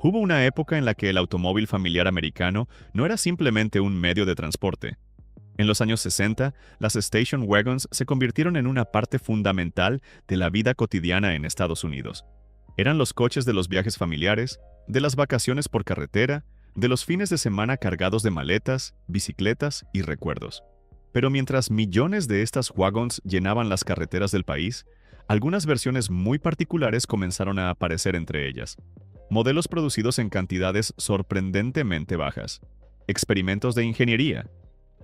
Hubo una época en la que el automóvil familiar americano no era simplemente un medio de transporte. En los años 60, las station wagons se convirtieron en una parte fundamental de la vida cotidiana en Estados Unidos. Eran los coches de los viajes familiares, de las vacaciones por carretera, de los fines de semana cargados de maletas, bicicletas y recuerdos. Pero mientras millones de estas wagons llenaban las carreteras del país, algunas versiones muy particulares comenzaron a aparecer entre ellas. Modelos producidos en cantidades sorprendentemente bajas. Experimentos de ingeniería.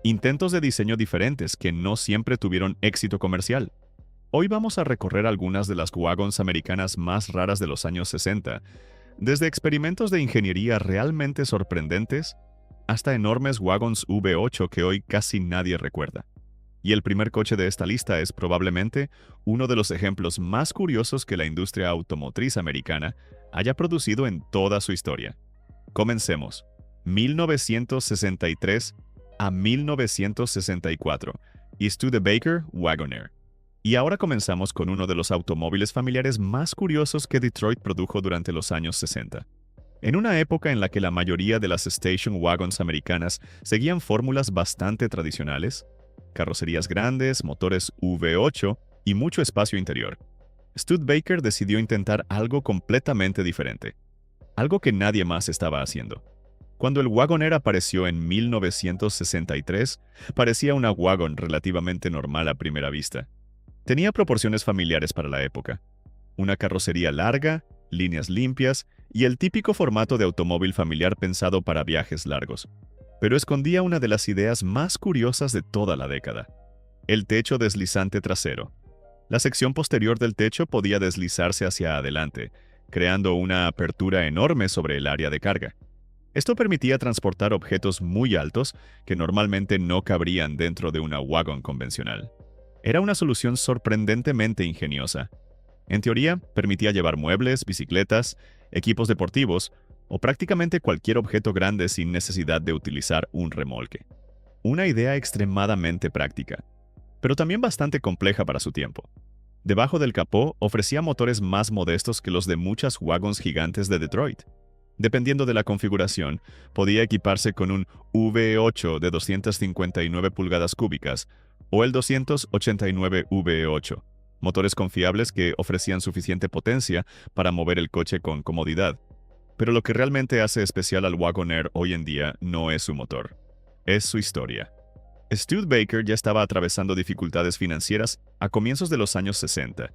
Intentos de diseño diferentes que no siempre tuvieron éxito comercial. Hoy vamos a recorrer algunas de las wagons americanas más raras de los años 60, desde experimentos de ingeniería realmente sorprendentes hasta enormes wagons V8 que hoy casi nadie recuerda. Y el primer coche de esta lista es probablemente uno de los ejemplos más curiosos que la industria automotriz americana haya producido en toda su historia. Comencemos. 1963 a 1964. Studebaker Wagoneer. Y ahora comenzamos con uno de los automóviles familiares más curiosos que Detroit produjo durante los años 60. En una época en la que la mayoría de las station wagons americanas seguían fórmulas bastante tradicionales, carrocerías grandes, motores V8 y mucho espacio interior, Studebaker decidió intentar algo completamente diferente, algo que nadie más estaba haciendo. Cuando el Wagoneer apareció en 1963, parecía una wagon relativamente normal a primera vista. Tenía proporciones familiares para la época. Una carrocería larga, líneas limpias y el típico formato de automóvil familiar pensado para viajes largos. Pero escondía una de las ideas más curiosas de toda la década: el techo deslizante trasero. La sección posterior del techo podía deslizarse hacia adelante, creando una apertura enorme sobre el área de carga. Esto permitía transportar objetos muy altos que normalmente no cabrían dentro de una wagon convencional. Era una solución sorprendentemente ingeniosa. En teoría, permitía llevar muebles, bicicletas, equipos deportivos o prácticamente cualquier objeto grande sin necesidad de utilizar un remolque. Una idea extremadamente práctica, pero también bastante compleja para su tiempo. Debajo del capó ofrecía motores más modestos que los de muchas wagons gigantes de Detroit. Dependiendo de la configuración, podía equiparse con un V8 de 259 pulgadas cúbicas o el 289 V8, motores confiables que ofrecían suficiente potencia para mover el coche con comodidad. Pero lo que realmente hace especial al Wagoneer hoy en día no es su motor, es su historia. Studebaker ya estaba atravesando dificultades financieras a comienzos de los años 60,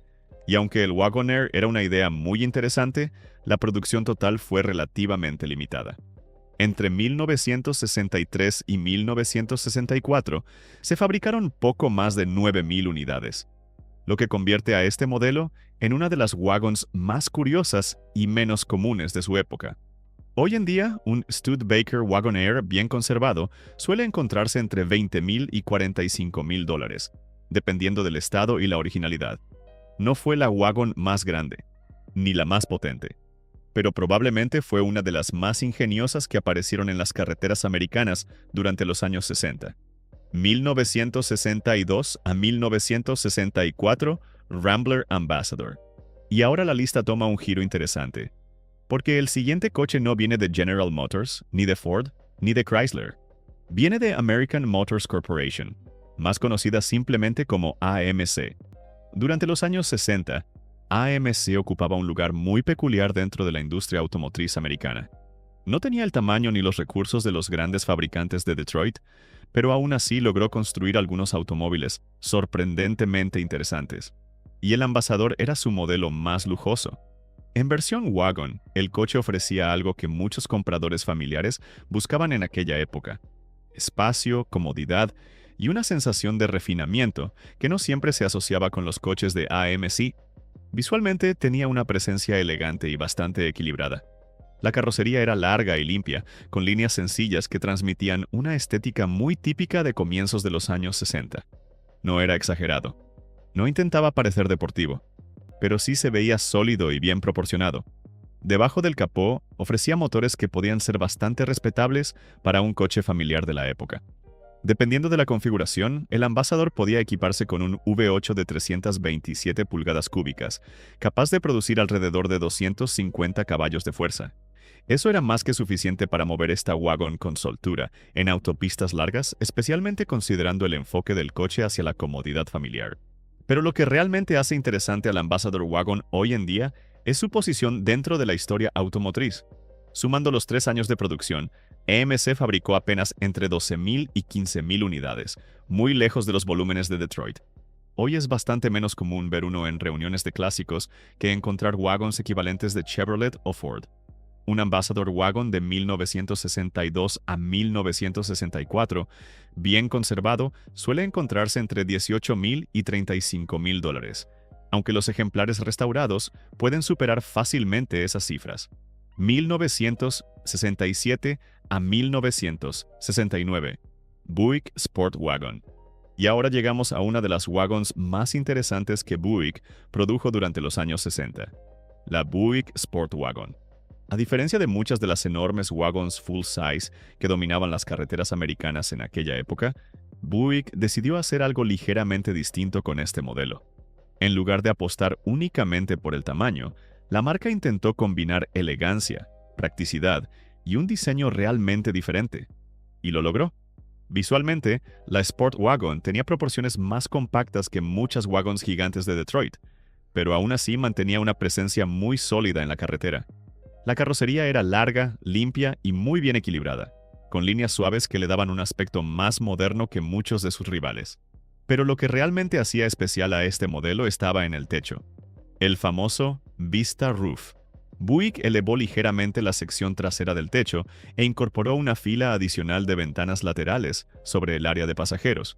y aunque el Wagoneer era una idea muy interesante, la producción total fue relativamente limitada. Entre 1963 y 1964 se fabricaron poco más de 9,000 unidades, lo que convierte a este modelo en una de las wagons más curiosas y menos comunes de su época. Hoy en día, un Studebaker Wagoneer bien conservado suele encontrarse entre $20,000 y $45,000, dependiendo del estado y la originalidad. No fue la wagon más grande, ni la más potente, pero probablemente fue una de las más ingeniosas que aparecieron en las carreteras americanas durante los años 60. 1962 a 1964, Rambler Ambassador. Y ahora la lista toma un giro interesante, porque el siguiente coche no viene de General Motors, ni de Ford, ni de Chrysler. Viene de American Motors Corporation, más conocida simplemente como AMC. Durante los años 60, AMC ocupaba un lugar muy peculiar dentro de la industria automotriz americana. No tenía el tamaño ni los recursos de los grandes fabricantes de Detroit, pero aún así logró construir algunos automóviles sorprendentemente interesantes. Y el Ambassador era su modelo más lujoso. En versión wagon, el coche ofrecía algo que muchos compradores familiares buscaban en aquella época: espacio, comodidad y una sensación de refinamiento que no siempre se asociaba con los coches de AMC. Visualmente tenía una presencia elegante y bastante equilibrada. La carrocería era larga y limpia, con líneas sencillas que transmitían una estética muy típica de comienzos de los años 60. No era exagerado. No intentaba parecer deportivo, pero sí se veía sólido y bien proporcionado. Debajo del capó ofrecía motores que podían ser bastante respetables para un coche familiar de la época. Dependiendo de la configuración, el Ambassador podía equiparse con un V8 de 327 pulgadas cúbicas, capaz de producir alrededor de 250 caballos de fuerza. Eso era más que suficiente para mover esta wagon con soltura en autopistas largas, especialmente considerando el enfoque del coche hacia la comodidad familiar. Pero lo que realmente hace interesante al Ambassador Wagon hoy en día es su posición dentro de la historia automotriz. Sumando los 3 años de producción, EMC fabricó apenas entre 12,000 y 15,000 unidades, muy lejos de los volúmenes de Detroit. Hoy es bastante menos común ver uno en reuniones de clásicos que encontrar wagons equivalentes de Chevrolet o Ford. Un Ambassador Wagon de 1962 a 1964, bien conservado, suele encontrarse entre $18,000 y $35,000, aunque los ejemplares restaurados pueden superar fácilmente esas cifras. 1967 a 1969, Buick Sport Wagon. Y ahora llegamos a una de las wagons más interesantes que Buick produjo durante los años 60, la Buick Sport Wagon. A diferencia de muchas de las enormes wagons full-size que dominaban las carreteras americanas en aquella época, Buick decidió hacer algo ligeramente distinto con este modelo. En lugar de apostar únicamente por el tamaño, la marca intentó combinar elegancia, practicidad y un diseño realmente diferente. Y lo logró. Visualmente, la Sport Wagon tenía proporciones más compactas que muchas wagons gigantes de Detroit, pero aún así mantenía una presencia muy sólida en la carretera. La carrocería era larga, limpia y muy bien equilibrada, con líneas suaves que le daban un aspecto más moderno que muchos de sus rivales. Pero lo que realmente hacía especial a este modelo estaba en el techo, el famoso Vista Roof. Buick elevó ligeramente la sección trasera del techo e incorporó una fila adicional de ventanas laterales sobre el área de pasajeros.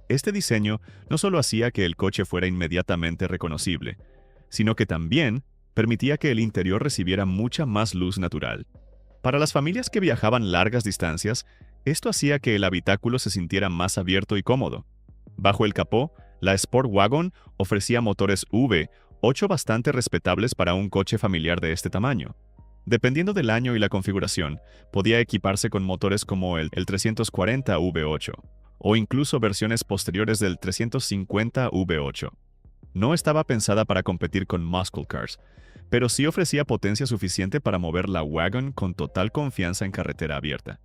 Este diseño no solo hacía que el coche fuera inmediatamente reconocible, sino que también permitía que el interior recibiera mucha más luz natural. Para las familias que viajaban largas distancias, esto hacía que el habitáculo se sintiera más abierto y cómodo. Bajo el capó, la Sport Wagon ofrecía motores V8 bastante respetables para un coche familiar de este tamaño. Dependiendo del año y la configuración, podía equiparse con motores como el 340 V8 o incluso versiones posteriores del 350 V8. No estaba pensada para competir con muscle cars, pero sí ofrecía potencia suficiente para mover la wagon con total confianza en carretera abierta.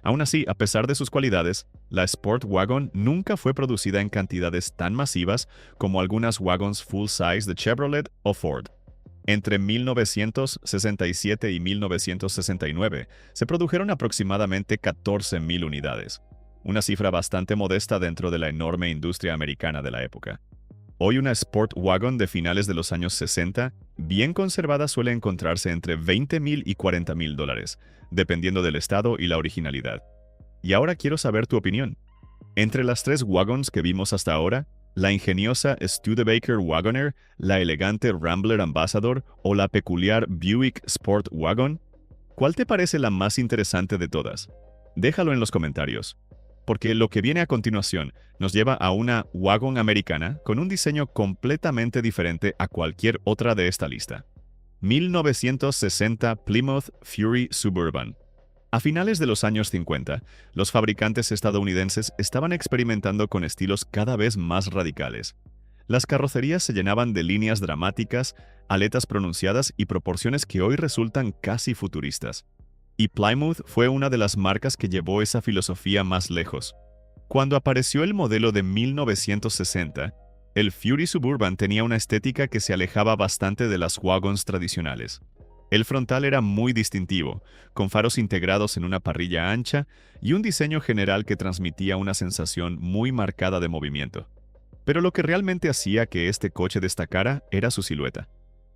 Aún así, a pesar de sus cualidades, la Sport Wagon nunca fue producida en cantidades tan masivas como algunas wagons full-size de Chevrolet o Ford. Entre 1967 y 1969 se produjeron aproximadamente 14,000 unidades, una cifra bastante modesta dentro de la enorme industria americana de la época. Hoy una Sport Wagon de finales de los años 60, bien conservada, suele encontrarse entre $20,000 y $40,000, dependiendo del estado y la originalidad. Y ahora quiero saber tu opinión. Entre las 3 wagons que vimos hasta ahora, la ingeniosa Studebaker Wagoneer, la elegante Rambler Ambassador o la peculiar Buick Sport Wagon, ¿cuál te parece la más interesante de todas? Déjalo en los comentarios, porque lo que viene a continuación nos lleva a una wagon americana con un diseño completamente diferente a cualquier otra de esta lista. 1960 Plymouth Fury Suburban. A finales de los años 50, los fabricantes estadounidenses estaban experimentando con estilos cada vez más radicales. Las carrocerías se llenaban de líneas dramáticas, aletas pronunciadas y proporciones que hoy resultan casi futuristas. Y Plymouth fue una de las marcas que llevó esa filosofía más lejos. Cuando apareció el modelo de 1960, el Fury Suburban tenía una estética que se alejaba bastante de las wagons tradicionales. El frontal era muy distintivo, con faros integrados en una parrilla ancha y un diseño general que transmitía una sensación muy marcada de movimiento. Pero lo que realmente hacía que este coche destacara era su silueta.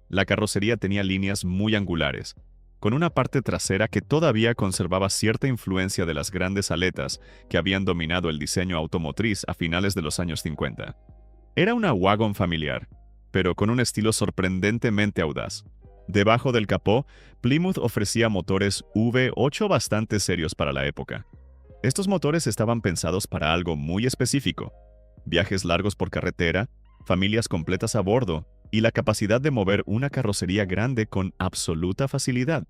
La carrocería tenía líneas muy angulares, con una parte trasera que todavía conservaba cierta influencia de las grandes aletas que habían dominado el diseño automotriz a finales de los años 50. Era una wagon familiar, pero con un estilo sorprendentemente audaz. Debajo del capó, Plymouth ofrecía motores V8 bastante serios para la época. Estos motores estaban pensados para algo muy específico: viajes largos por carretera, familias completas a bordo y la capacidad de mover una carrocería grande con absoluta facilidad.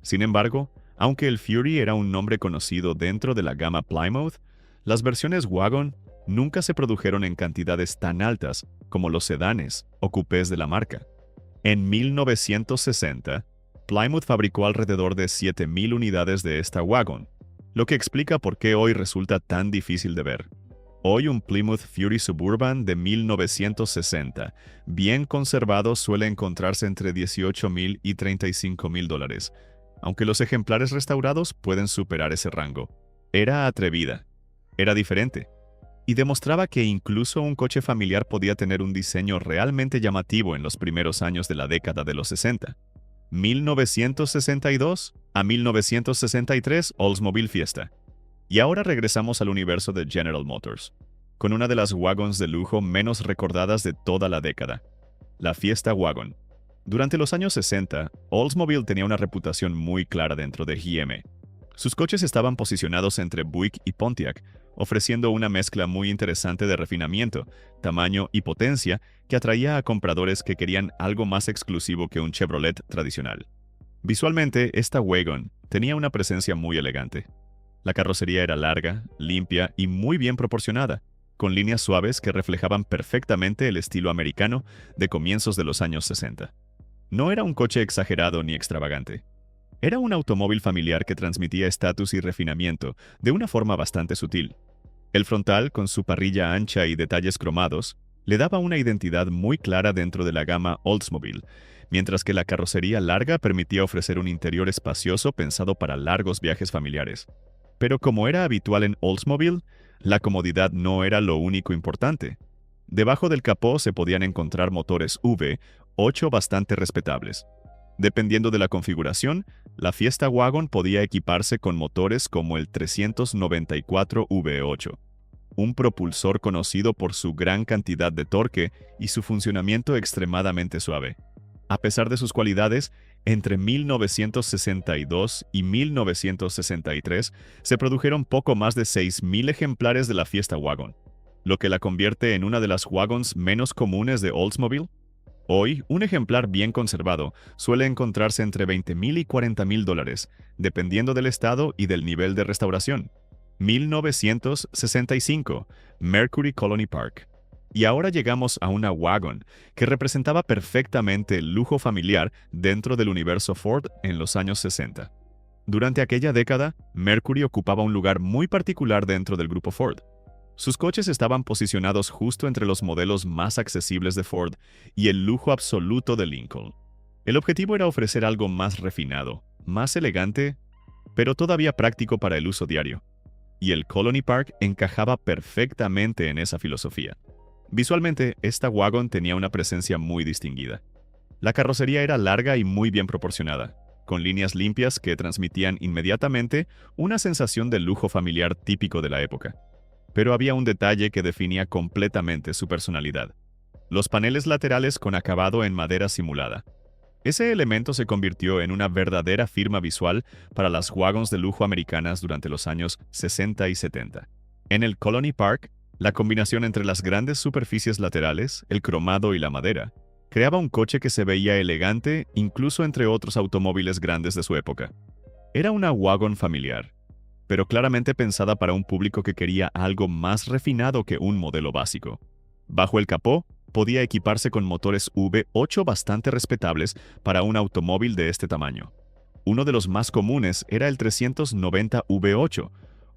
Sin embargo, aunque el Fury era un nombre conocido dentro de la gama Plymouth, las versiones wagon nunca se produjeron en cantidades tan altas como los sedanes o coupés de la marca. En 1960, Plymouth fabricó alrededor de 7,000 unidades de esta wagon, lo que explica por qué hoy resulta tan difícil de ver. Hoy un Plymouth Fury Suburban de 1960, bien conservado, suele encontrarse entre $18,000 y $35,000, aunque los ejemplares restaurados pueden superar ese rango. Era atrevida, era diferente, y demostraba que incluso un coche familiar podía tener un diseño realmente llamativo en los primeros años de la década de los 60. 1962 a 1963 Oldsmobile Fiesta. Y ahora regresamos al universo de General Motors, con una de las wagons de lujo menos recordadas de toda la década, la Fiesta Wagon. Durante los años 60, Oldsmobile tenía una reputación muy clara dentro de GM. Sus coches estaban posicionados entre Buick y Pontiac, ofreciendo una mezcla muy interesante de refinamiento, tamaño y potencia que atraía a compradores que querían algo más exclusivo que un Chevrolet tradicional. Visualmente, esta wagon tenía una presencia muy elegante. La carrocería era larga, limpia y muy bien proporcionada, con líneas suaves que reflejaban perfectamente el estilo americano de comienzos de los años 60. No era un coche exagerado ni extravagante. Era un automóvil familiar que transmitía estatus y refinamiento de una forma bastante sutil. El frontal, con su parrilla ancha y detalles cromados, le daba una identidad muy clara dentro de la gama Oldsmobile, mientras que la carrocería larga permitía ofrecer un interior espacioso pensado para largos viajes familiares. Pero como era habitual en Oldsmobile, la comodidad no era lo único importante. Debajo del capó se podían encontrar motores V8 bastante respetables. Dependiendo de la configuración, la Fiesta Wagon podía equiparse con motores como el 394 V8, un propulsor conocido por su gran cantidad de torque y su funcionamiento extremadamente suave. A pesar de sus cualidades, entre 1962 y 1963 se produjeron poco más de 6,000 ejemplares de la Fiesta Wagon, lo que la convierte en una de las wagons menos comunes de Oldsmobile. Hoy, un ejemplar bien conservado suele encontrarse entre $20,000 y $40,000, dependiendo del estado y del nivel de restauración. 1965, Mercury Colony Park. Y ahora llegamos a una wagon que representaba perfectamente el lujo familiar dentro del universo Ford en los años 60. Durante aquella década, Mercury ocupaba un lugar muy particular dentro del grupo Ford. Sus coches estaban posicionados justo entre los modelos más accesibles de Ford y el lujo absoluto de Lincoln. El objetivo era ofrecer algo más refinado, más elegante, pero todavía práctico para el uso diario. Y el Colony Park encajaba perfectamente en esa filosofía. Visualmente, esta wagon tenía una presencia muy distinguida. La carrocería era larga y muy bien proporcionada, con líneas limpias que transmitían inmediatamente una sensación de lujo familiar típico de la época. Pero había un detalle que definía completamente su personalidad: los paneles laterales con acabado en madera simulada. Ese elemento se convirtió en una verdadera firma visual para las wagons de lujo americanas durante los años 60 y 70. En el Colony Park, la combinación entre las grandes superficies laterales, el cromado y la madera, creaba un coche que se veía elegante incluso entre otros automóviles grandes de su época. Era una wagon familiar, pero claramente pensada para un público que quería algo más refinado que un modelo básico. Bajo el capó, podía equiparse con motores V8 bastante respetables para un automóvil de este tamaño. Uno de los más comunes era el 390 V8,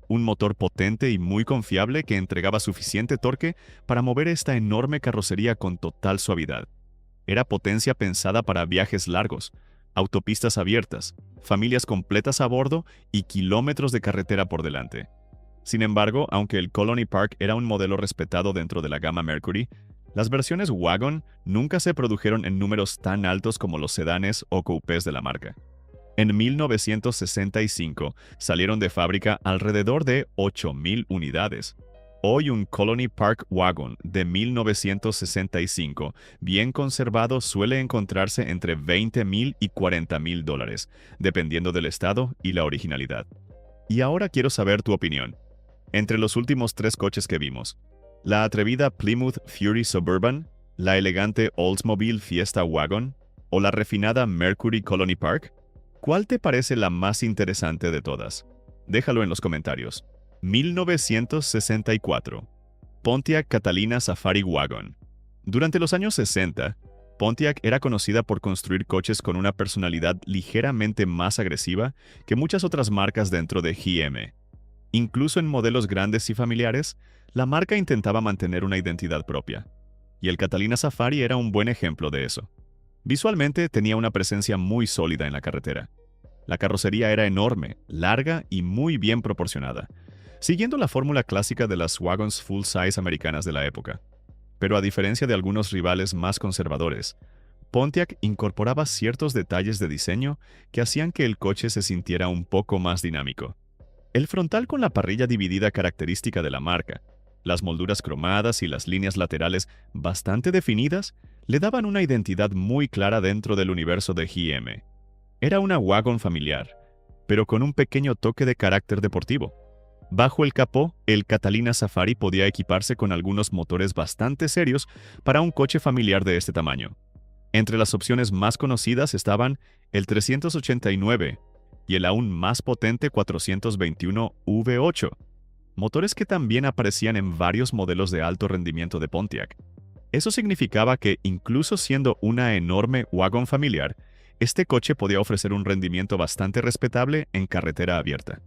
un motor potente y muy confiable que entregaba suficiente torque para mover esta enorme carrocería con total suavidad. Era potencia pensada para viajes largos, autopistas abiertas, familias completas a bordo y kilómetros de carretera por delante. Sin embargo, aunque el Colony Park era un modelo respetado dentro de la gama Mercury, las versiones wagon nunca se produjeron en números tan altos como los sedanes o coupés de la marca. En 1965 salieron de fábrica alrededor de 8,000 unidades. Hoy un Colony Park Wagon de 1965, bien conservado, suele encontrarse entre $20,000 y $40,000, dependiendo del estado y la originalidad. Y ahora quiero saber tu opinión. Entre los últimos 3 coches que vimos, la atrevida Plymouth Fury Suburban, la elegante Oldsmobile Fiesta Wagon o la refinada Mercury Colony Park, ¿cuál te parece la más interesante de todas? Déjalo en los comentarios. 1964. Pontiac Catalina Safari Wagon. Durante los años 60, Pontiac era conocida por construir coches con una personalidad ligeramente más agresiva que muchas otras marcas dentro de GM. Incluso en modelos grandes y familiares, la marca intentaba mantener una identidad propia. Y el Catalina Safari era un buen ejemplo de eso. Visualmente tenía una presencia muy sólida en la carretera. La carrocería era enorme, larga y muy bien proporcionada, siguiendo la fórmula clásica de las wagons full-size americanas de la época. Pero a diferencia de algunos rivales más conservadores, Pontiac incorporaba ciertos detalles de diseño que hacían que el coche se sintiera un poco más dinámico. El frontal con la parrilla dividida característica de la marca, las molduras cromadas y las líneas laterales bastante definidas le daban una identidad muy clara dentro del universo de GM. Era una wagon familiar, pero con un pequeño toque de carácter deportivo. Bajo el capó, el Catalina Safari podía equiparse con algunos motores bastante serios para un coche familiar de este tamaño. Entre las opciones más conocidas estaban el 389 y el aún más potente 421 V8, motores que también aparecían en varios modelos de alto rendimiento de Pontiac. Eso significaba que, incluso siendo una enorme wagon familiar, este coche podía ofrecer un rendimiento bastante respetable en carretera abierta.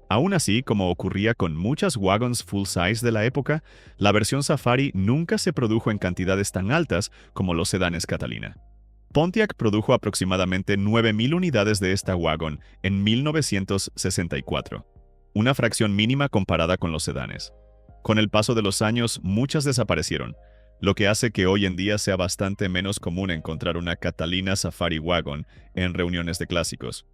Aún así, como ocurría con muchas wagons full-size de la época, la versión Safari nunca se produjo en cantidades tan altas como los sedanes Catalina. Pontiac produjo aproximadamente 9.000 unidades de esta wagon en 1964, una fracción mínima comparada con los sedanes. Con el paso de los años, muchas desaparecieron, lo que hace que hoy en día sea bastante menos común encontrar una Catalina Safari Wagon en reuniones de clásicos.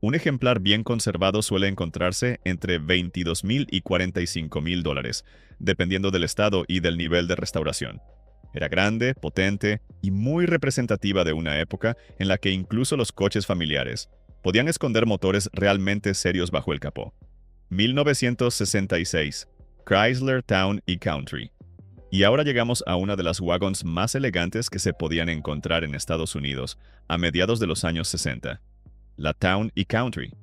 Un ejemplar bien conservado suele encontrarse entre $22,000 y $45,000, dependiendo del estado y del nivel de restauración. Era grande, potente y muy representativa de una época en la que incluso los coches familiares podían esconder motores realmente serios bajo el capó. 1966. Chrysler Town y Country. Y ahora llegamos a una de las wagons más elegantes que se podían encontrar en Estados Unidos a mediados de los años 60. La Town y Country.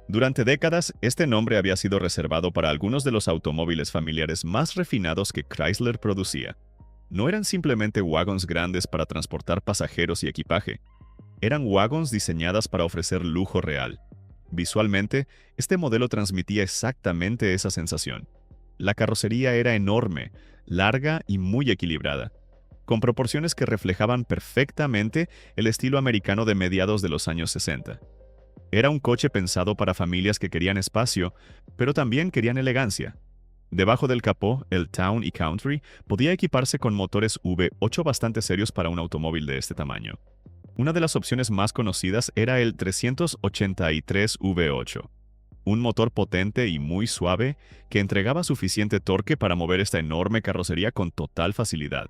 Durante décadas, este nombre había sido reservado para algunos de los automóviles familiares más refinados que Chrysler producía. No eran simplemente wagons grandes para transportar pasajeros y equipaje. Eran wagons diseñadas para ofrecer lujo real. Visualmente, este modelo transmitía exactamente esa sensación. La carrocería era enorme, larga y muy equilibrada, con proporciones que reflejaban perfectamente el estilo americano de mediados de los años 60. Era un coche pensado para familias que querían espacio, pero también querían elegancia. Debajo del capó, el Town y Country podía equiparse con motores V8 bastante serios para un automóvil de este tamaño. Una de las opciones más conocidas era el 383 V8, un motor potente y muy suave que entregaba suficiente torque para mover esta enorme carrocería con total facilidad.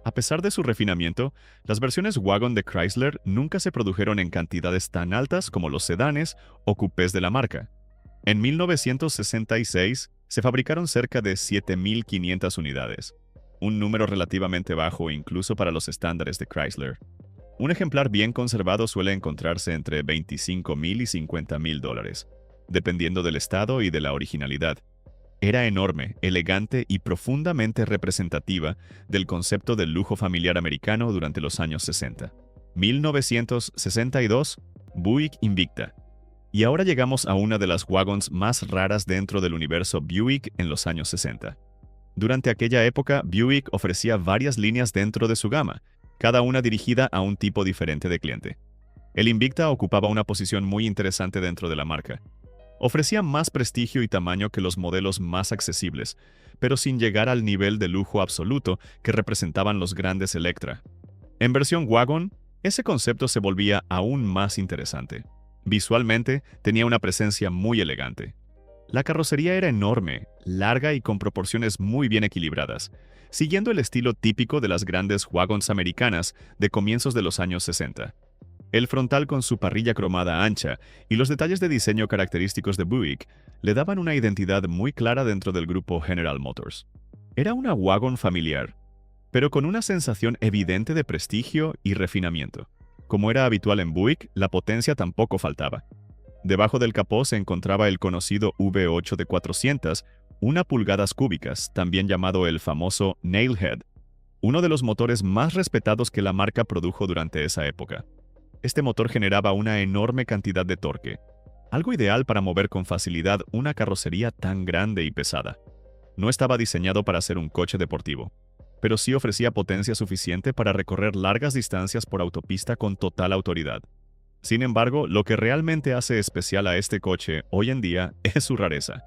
A pesar de su refinamiento, las versiones wagon de Chrysler nunca se produjeron en cantidades tan altas como los sedanes o coupés de la marca. En 1966 se fabricaron cerca de 7.500 unidades, un número relativamente bajo incluso para los estándares de Chrysler. Un ejemplar bien conservado suele encontrarse entre $25,000 y $50,000, dependiendo del estado y de la originalidad. Era enorme, elegante y profundamente representativa del concepto del lujo familiar americano durante los años 60. 1962, Buick Invicta. Y ahora llegamos a una de las wagons más raras dentro del universo Buick en los años 60. Durante aquella época, Buick ofrecía varias líneas dentro de su gama, cada una dirigida a un tipo diferente de cliente. El Invicta ocupaba una posición muy interesante dentro de la marca. Ofrecía más prestigio y tamaño que los modelos más accesibles, pero sin llegar al nivel de lujo absoluto que representaban los grandes Electra. En versión wagon, ese concepto se volvía aún más interesante. Visualmente, tenía una presencia muy elegante. La carrocería era enorme, larga y con proporciones muy bien equilibradas, siguiendo el estilo típico de las grandes wagons americanas de comienzos de los años 60. El frontal con su parrilla cromada ancha y los detalles de diseño característicos de Buick le daban una identidad muy clara dentro del grupo General Motors. Era una wagon familiar, pero con una sensación evidente de prestigio y refinamiento. Como era habitual en Buick, la potencia tampoco faltaba. Debajo del capó se encontraba el conocido V8 de 400, 1 pulgadas cúbicas, también llamado el famoso Nailhead. uno de los motores más respetados que la marca produjo durante esa época. Este motor generaba una enorme cantidad de torque, algo ideal para mover con facilidad una carrocería tan grande y pesada. No estaba diseñado para ser un coche deportivo, pero sí ofrecía potencia suficiente para recorrer largas distancias por autopista con total autoridad. Sin embargo, lo que realmente hace especial a este coche hoy en día es su rareza.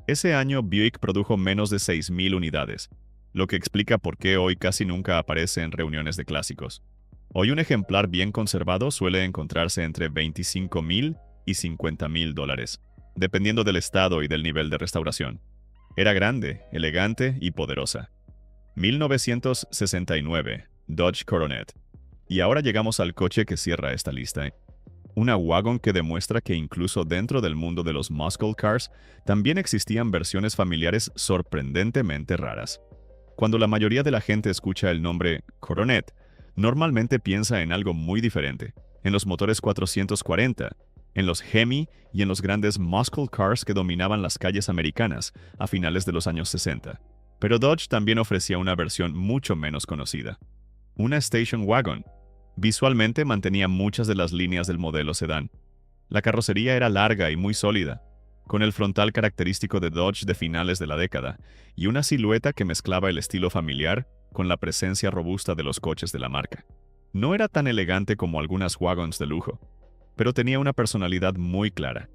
Ese año Buick produjo menos de 6.000 unidades, lo que explica por qué hoy casi nunca aparece en reuniones de clásicos. Hoy un ejemplar bien conservado suele encontrarse entre $25,000 y $50,000, dependiendo del estado y del nivel de restauración. Era grande, elegante y poderosa. 1969, Dodge Coronet. Y ahora llegamos al coche que cierra esta lista. Una wagon que demuestra que incluso dentro del mundo de los muscle cars también existían versiones familiares sorprendentemente raras. Cuando la mayoría de la gente escucha el nombre Coronet, normalmente piensa en algo muy diferente, en los motores 440, en los Hemi y en los grandes muscle cars que dominaban las calles americanas a finales de los años 60. Pero Dodge también ofrecía una versión mucho menos conocida, una station wagon. Visualmente mantenía muchas de las líneas del modelo sedán. La carrocería era larga y muy sólida, con el frontal característico de Dodge de finales de la década, y una silueta que mezclaba el estilo familiar con la presencia robusta de los coches de la marca. No era tan elegante como algunas wagons de lujo, pero tenía una personalidad muy clara.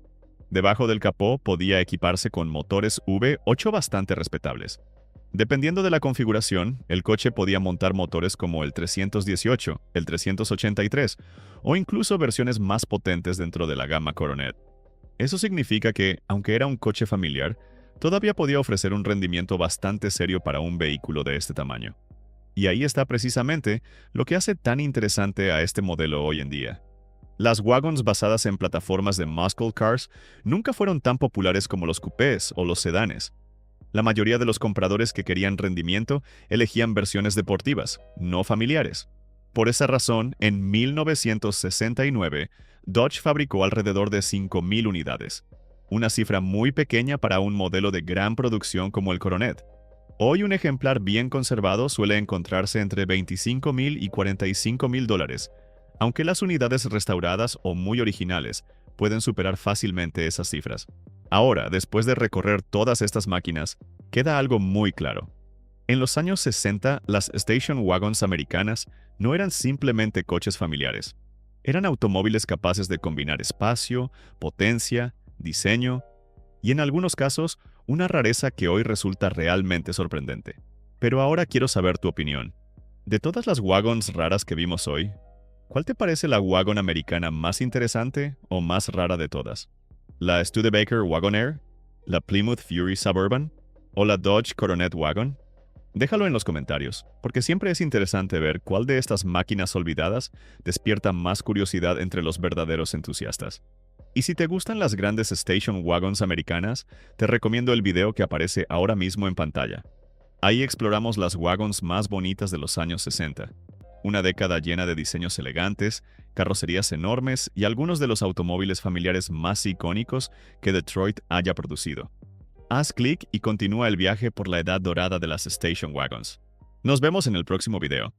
Debajo del capó podía equiparse con motores V8 bastante respetables. Dependiendo de la configuración, el coche podía montar motores como el 318, el 383 o incluso versiones más potentes dentro de la gama Coronet. Eso significa que, aunque era un coche familiar, todavía podía ofrecer un rendimiento bastante serio para un vehículo de este tamaño. Y ahí está precisamente lo que hace tan interesante a este modelo hoy en día. Las wagons basadas en plataformas de muscle cars nunca fueron tan populares como los coupés o los sedanes. La mayoría de los compradores que querían rendimiento elegían versiones deportivas, no familiares. Por esa razón, en 1969, Dodge fabricó alrededor de 5.000 unidades, una cifra muy pequeña para un modelo de gran producción como el Coronet. Hoy un ejemplar bien conservado suele encontrarse entre $25,000 y $45,000, aunque las unidades restauradas o muy originales pueden superar fácilmente esas cifras. Ahora, después de recorrer todas estas máquinas, queda algo muy claro. En los años 60, las station wagons americanas no eran simplemente coches familiares. Eran automóviles capaces de combinar espacio, potencia, diseño y en algunos casos, una rareza que hoy resulta realmente sorprendente. Pero ahora quiero saber tu opinión. De todas las wagons raras que vimos hoy, ¿cuál te parece la wagon americana más interesante o más rara de todas? ¿La Studebaker Wagonair? ¿La Plymouth Fury Suburban? ¿O la Dodge Coronet Wagon? Déjalo en los comentarios, porque siempre es interesante ver cuál de estas máquinas olvidadas despierta más curiosidad entre los verdaderos entusiastas. Y si te gustan las grandes station wagons americanas, te recomiendo el video que aparece ahora mismo en pantalla. Ahí exploramos las wagons más bonitas de los años 60. Una década llena de diseños elegantes, carrocerías enormes y algunos de los automóviles familiares más icónicos que Detroit haya producido. Haz clic y continúa el viaje por la edad dorada de las station wagons. Nos vemos en el próximo video.